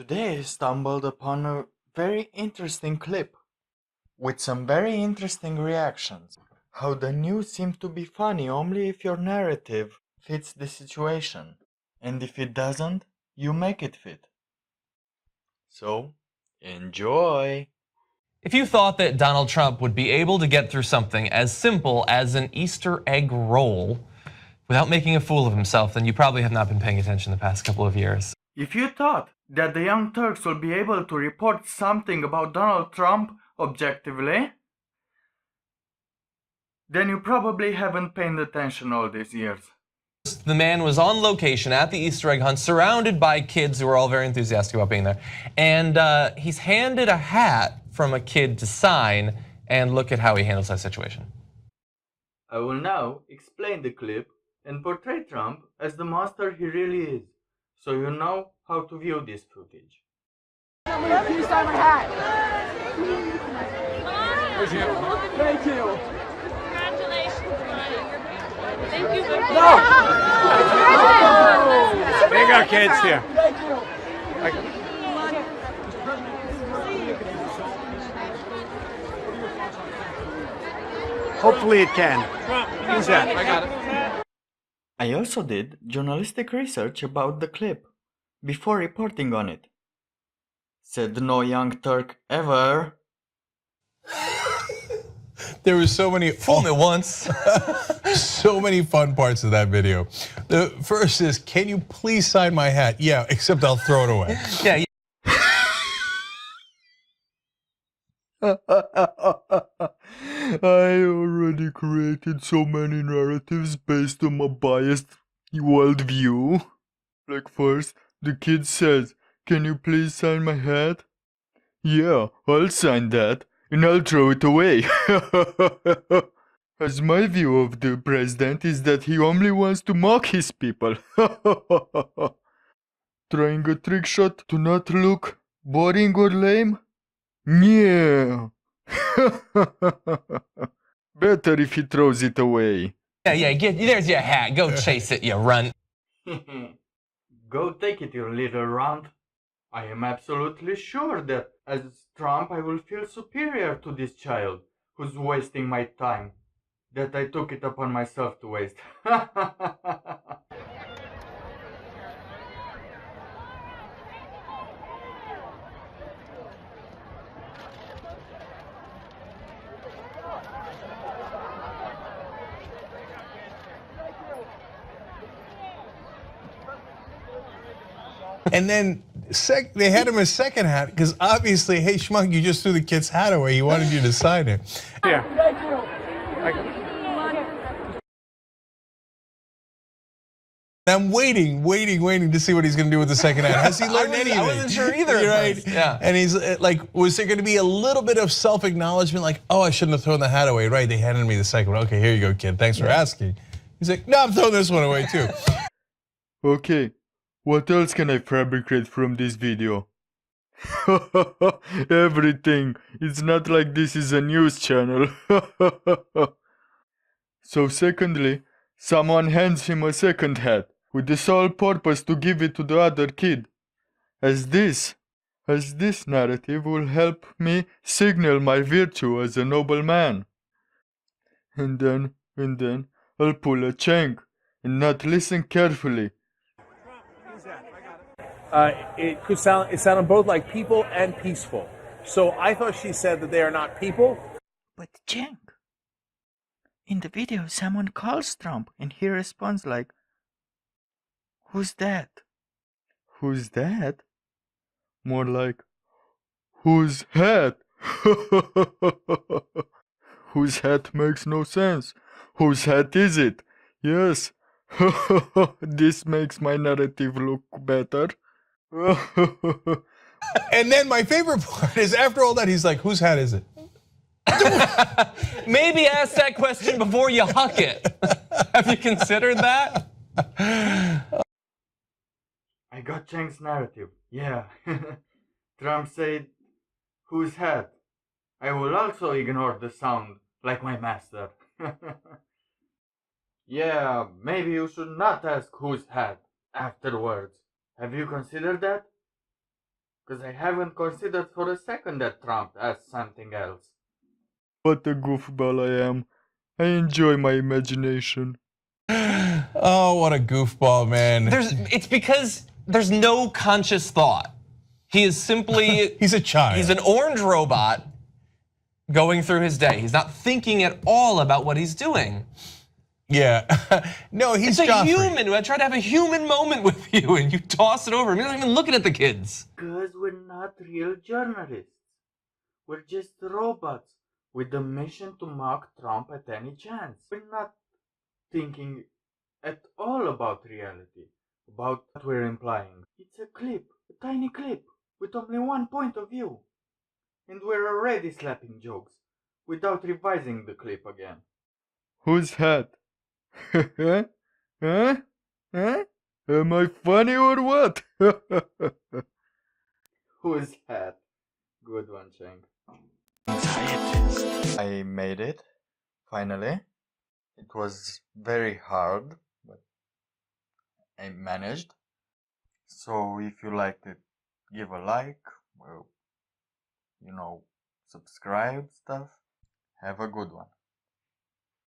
Today I stumbled upon a very interesting clip with some very interesting reactions. How the news seems to be funny only if your narrative fits the situation, and if it doesn't, you make it fit. So, enjoy! If you thought that Donald Trump would be able to get through something as simple as an Easter egg roll without making a fool of himself, then you probably have not been paying attention the past couple of years. If you thought that the Young Turks will be able to report something about Donald Trump objectively, then you probably haven't paid attention all these years. The man was on location at the Easter egg hunt, surrounded by kids who were all very enthusiastic about being there. And he's handed a hat from a kid to sign, and look at how he handles that situation. I will now explain the clip and portray Trump as the monster he really is, so you know how to view this footage. Please sign my hat. Thank you. Congratulations, buddy. Thank you. No. There you go, kids. Here. Thank you. Hopefully it can. Use that. I got it. I also did journalistic research about the clip before reporting on it. Said no Young Turk ever. There were so many Fool me once. so many fun parts of that video. The first is, can you please sign my hat? Yeah, except I'll throw it away. Yeah. I already created so many narratives based on my biased worldview. Like first, the kid says, "Can you please sign my hat?" "Yeah, I'll sign that, and I'll throw it away." As my view of the president is that he only wants to mock his people. Trying a trick shot to not look boring or lame? Yeah. Better if he throws it away. Yeah, there's your hat. Go chase it, you runt. Go take it, you little runt. I am absolutely sure that as Trump I will feel superior to this child who's wasting my time. That I took it upon myself to waste. And then they had him a second hat because obviously, hey schmuck, you just threw the kid's hat away. He wanted you to sign it. Here. Thank you. I'm waiting to see what he's going to do with the second hat. Has he learned anything? I wasn't sure either. Right? Yeah. And he's like, was there going to be a little bit of self-acknowledgement, like, oh, I shouldn't have thrown the hat away, right? They handed me the second one. Okay, here you go, kid. Thanks for asking. He's like, no, I'm throwing this one away too. Okay, what else can I fabricate from this video? Everything. It's not like this is a news channel. So secondly, someone hands him a second hat with the sole purpose to give it to the other kid. As this narrative will help me signal my virtue as a noble man. And then I'll pull a Cheng and not listen carefully. It sounded both like people and peaceful. So I thought she said that they are not people. But Cheng, in the video someone calls Trump and he responds like, "Who's that?" Who's that? More like, whose hat? Whose hat makes no sense. Whose hat is it? Yes. This makes my narrative look better. And then my favorite part is after all that, he's like, whose hat is it? Maybe ask that question before you huck it. Have you considered that? I got Cheng's narrative. Yeah. Trump said, "Whose hat?" I will also ignore the sound like my master. Yeah, maybe you should not ask whose hat afterwards. Have you considered that? Because I haven't considered for a second that Trump as something else. What a goofball I am. I enjoy my imagination. Oh, what a goofball, man. It's because there's no conscious thought. He is simply He's a child. He's an orange robot going through his day. He's not thinking at all about what he's doing. Yeah. No, he's It's a Joffrey. human. I try to have a human moment with you and you toss it over. You're not even looking at the kids. Because we're not real journalists. We're just robots with the mission to mock Trump at any chance. We're not thinking at all about reality, about what we're implying. It's a clip, a tiny clip, with only one point of view. And we're already slapping jokes, without revising the clip again. Whose hat? Huh? Huh? Am I funny or what? Whose hat? Good one, Cheng. I made it, finally. It was very hard, but I managed. So if you liked it, give a like, well, subscribe stuff. Have a good one.